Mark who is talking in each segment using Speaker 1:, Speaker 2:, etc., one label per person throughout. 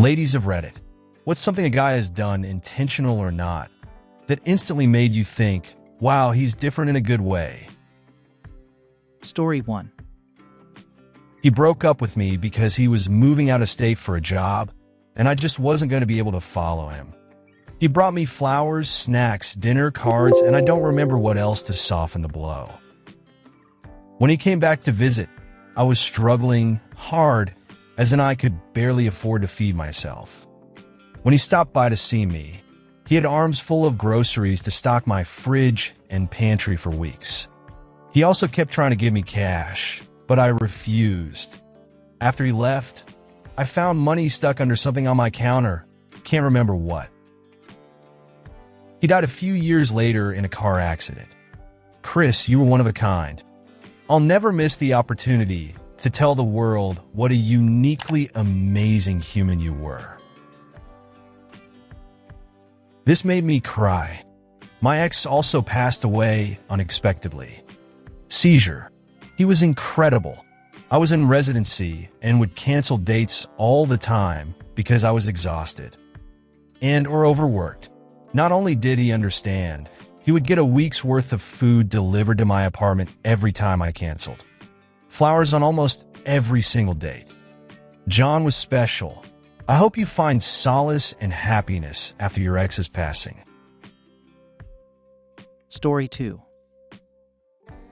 Speaker 1: Ladies of Reddit, what's something a guy has done, intentional or not, that instantly made you think, wow, he's different in a good way?
Speaker 2: Story 1.
Speaker 1: He broke up with me because he was moving out of state for a job, and I just wasn't going to be able to follow him. He brought me flowers, snacks, dinner, cards, and I don't remember what else to soften the blow. When he came back to visit, I was struggling hard, as in I could barely afford to feed myself. When he stopped by to see me, he had arms full of groceries to stock my fridge and pantry for weeks. He also kept trying to give me cash, but I refused. After he left, I found money stuck under something on my counter. Can't remember what. He died a few years later in a car accident. Chris, you were one of a kind. I'll never miss the opportunity to tell the world what a uniquely amazing human you were. This made me cry. My ex also passed away unexpectedly. Seizure. He was incredible. I was in residency and would cancel dates all the time because I was exhausted or overworked. Not only did he understand, he would get a week's worth of food delivered to my apartment every time I canceled. Flowers on almost every single date. John was special. I hope you find solace and happiness after your ex's passing.
Speaker 2: Story 2.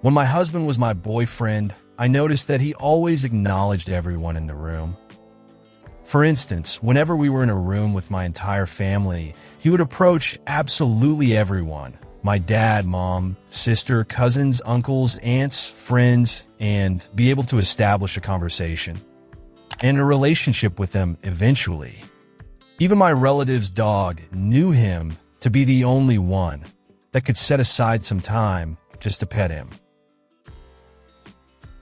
Speaker 1: When my husband was my boyfriend, I noticed that he always acknowledged everyone in the room. For instance, whenever we were in a room with my entire family, he would approach absolutely everyone. My dad, mom, sister, cousins, uncles, aunts, friends, and be able to establish a conversation and a relationship with them eventually. Even my relative's dog knew him to be the only one that could set aside some time just to pet him.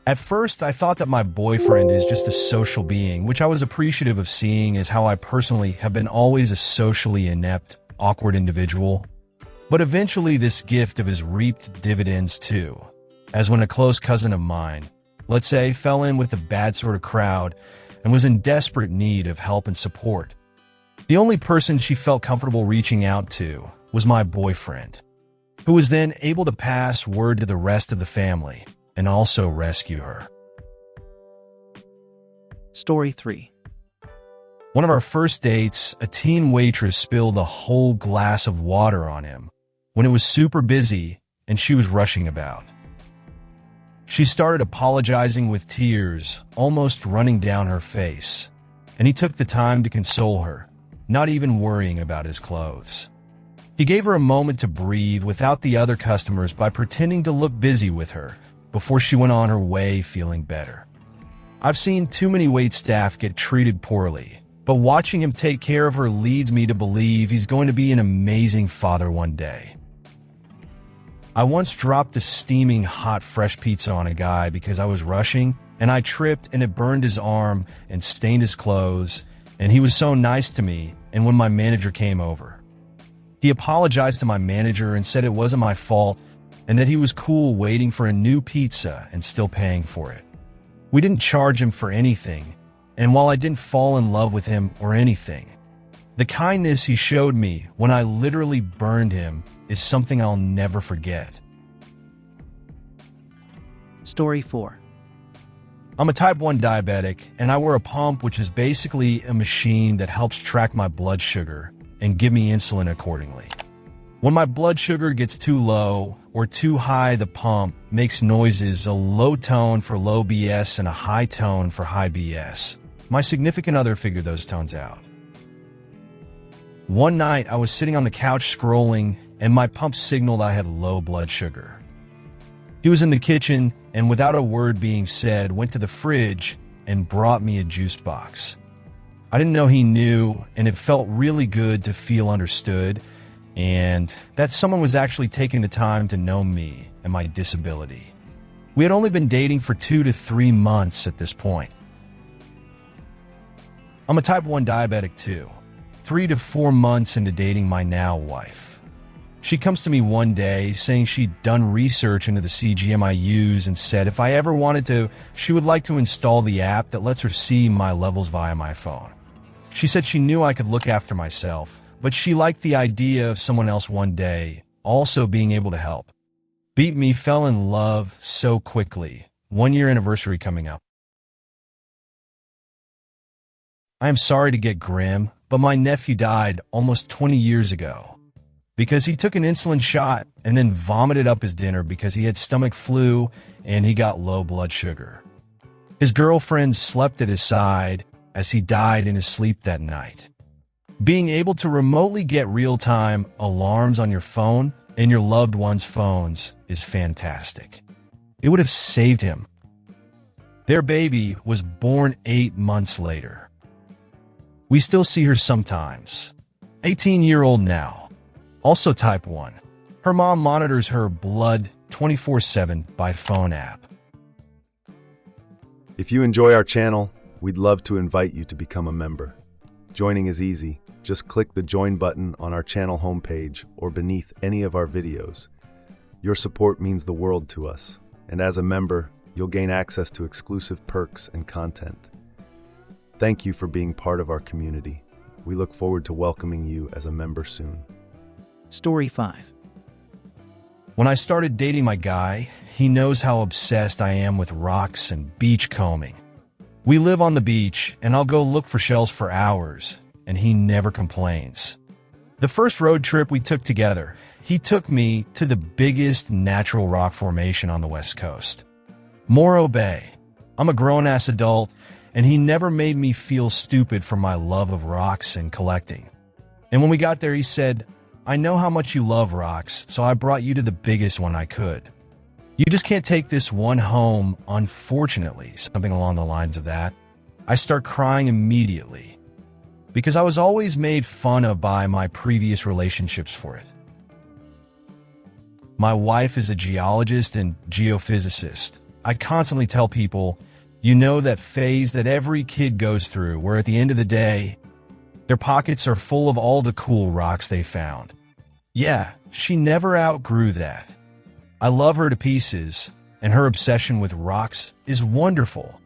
Speaker 1: At first, I thought that my boyfriend is just a social being, which I was appreciative of seeing as how I personally have been always a socially inept, awkward individual. But eventually this gift of his reaped dividends too, as when a close cousin of mine, let's say, fell in with a bad sort of crowd and was in desperate need of help and support. The only person she felt comfortable reaching out to was my boyfriend, who was then able to pass word to the rest of the family and also rescue her.
Speaker 2: Story 3.
Speaker 1: One of our first dates, a teen waitress spilled a whole glass of water on him when it was super busy and she was rushing about. She started apologizing with tears almost running down her face, and he took the time to console her, not even worrying about his clothes. He gave her a moment to breathe without the other customers by pretending to look busy with her before she went on her way feeling better. I've seen too many waitstaff get treated poorly, but watching him take care of her leads me to believe he's going to be an amazing father one day. I once dropped a steaming hot fresh pizza on a guy because I was rushing, and I tripped and it burned his arm and stained his clothes, and he was so nice to me, and when my manager came over, he apologized to my manager and said it wasn't my fault and that he was cool waiting for a new pizza and still paying for it. We didn't charge him for anything, and while I didn't fall in love with him or anything, the kindness he showed me when I literally burned him is something I'll never forget.
Speaker 2: Story 4.
Speaker 1: I'm a type 1 diabetic, and I wear a pump, which is basically a machine that helps track my blood sugar and give me insulin accordingly. When my blood sugar gets too low or too high, the pump makes noises, a low tone for low BS and a high tone for high BS. My significant other figured those tones out. One night, I was sitting on the couch scrolling, and my pump signaled I had low blood sugar. He was in the kitchen, and without a word being said, went to the fridge and brought me a juice box. I didn't know he knew, and it felt really good to feel understood, and that someone was actually taking the time to know me and my disability. We had only been dating for 2 to 3 months at this point. I'm a type 1 diabetic too, 3 to 4 months into dating my now wife. She comes to me one day saying she'd done research into the CGM I use and said if I ever wanted to, she would like to install the app that lets her see my levels via my phone. She said she knew I could look after myself, but she liked the idea of someone else one day also being able to help. Beat me fell in love so quickly. 1-year anniversary coming up. I am sorry to get grim, but my nephew died almost 20 years ago because he took an insulin shot and then vomited up his dinner because he had stomach flu and he got low blood sugar. His girlfriend slept at his side as he died in his sleep that night. Being able to remotely get real-time alarms on your phone and your loved one's phones is fantastic. It would have saved him. Their baby was born 8 months later. We still see her sometimes. 18-year-old now. Also type 1. Her mom monitors her blood 24/7 by phone app.
Speaker 3: If you enjoy our channel, we'd love to invite you to become a member. Joining is easy. Just click the join button on our channel homepage or beneath any of our videos. Your support means the world to us, and as a member, you'll gain access to exclusive perks and content. Thank you for being part of our community. We look forward to welcoming you as a member soon.
Speaker 2: Story 5.
Speaker 1: When I started dating my guy, he knows how obsessed I am with rocks and beach combing. We live on the beach, and I'll go look for shells for hours, and he never complains. The first road trip we took together, he took me to the biggest natural rock formation on the West Coast, Morro Bay. I'm a grown-ass adult, and he never made me feel stupid for my love of rocks and collecting. And when we got there, he said, "I know how much you love rocks, so I brought you to the biggest one I could. You just can't take this one home, unfortunately," something along the lines of that. I start crying immediately, because I was always made fun of by my previous relationships for it. My wife is a geologist and geophysicist. I constantly tell people, you know that phase that every kid goes through, where at the end of the day, their pockets are full of all the cool rocks they found. Yeah, she never outgrew that. I love her to pieces, and her obsession with rocks is wonderful.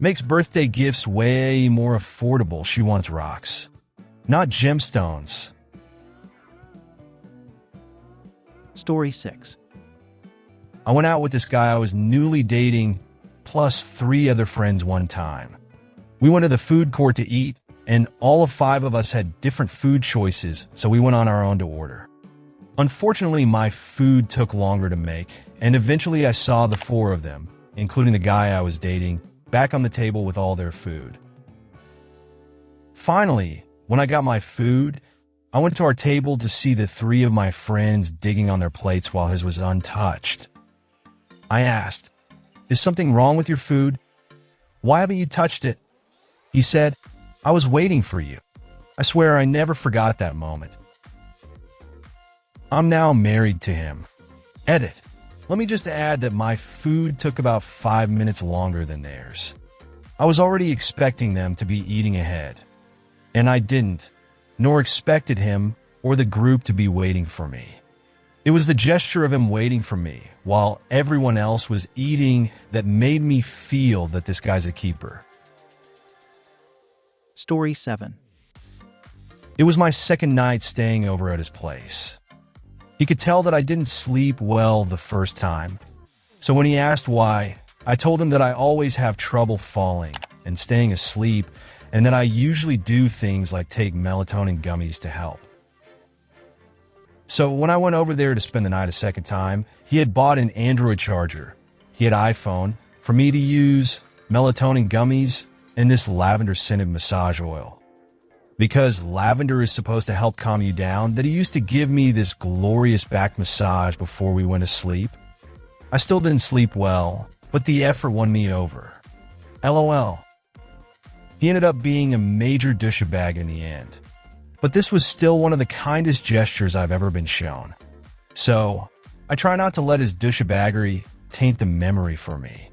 Speaker 1: Makes birthday gifts way more affordable. She wants rocks, not gemstones.
Speaker 2: Story 6.
Speaker 1: I went out with this guy I was newly dating, plus 3 other friends one time. We went to the food court to eat, and all of 5 of us had different food choices, so we went on our own to order. Unfortunately, my food took longer to make, and eventually I saw the 4 of them, including the guy I was dating, back on the table with all their food. Finally, when I got my food, I went to our table to see the 3 of my friends digging on their plates while his was untouched. I asked, "Is something wrong with your food? Why haven't you touched it?" He said, "I was waiting for you." I swear I never forgot that moment. I'm now married to him. Edit. Let me just add that my food took about 5 minutes longer than theirs. I was already expecting them to be eating ahead, and I didn't, nor expected him or the group to be waiting for me. It was the gesture of him waiting for me while everyone else was eating that made me feel that this guy's a keeper.
Speaker 2: Story 7.
Speaker 1: It was my second night staying over at his place. He could tell that I didn't sleep well the first time, so when he asked why, I told him that I always have trouble falling and staying asleep, and that I usually do things like take melatonin gummies to help. So when I went over there to spend the night a second time, he had bought an Android charger. He had iPhone for me to use melatonin gummies and this lavender-scented massage oil. Because lavender is supposed to help calm you down, that he used to give me this glorious back massage before we went to sleep. I still didn't sleep well, but the effort won me over. LOL. He ended up being a major douchebag in the end. But this was still one of the kindest gestures I've ever been shown. So, I try not to let his douchebaggery taint the memory for me.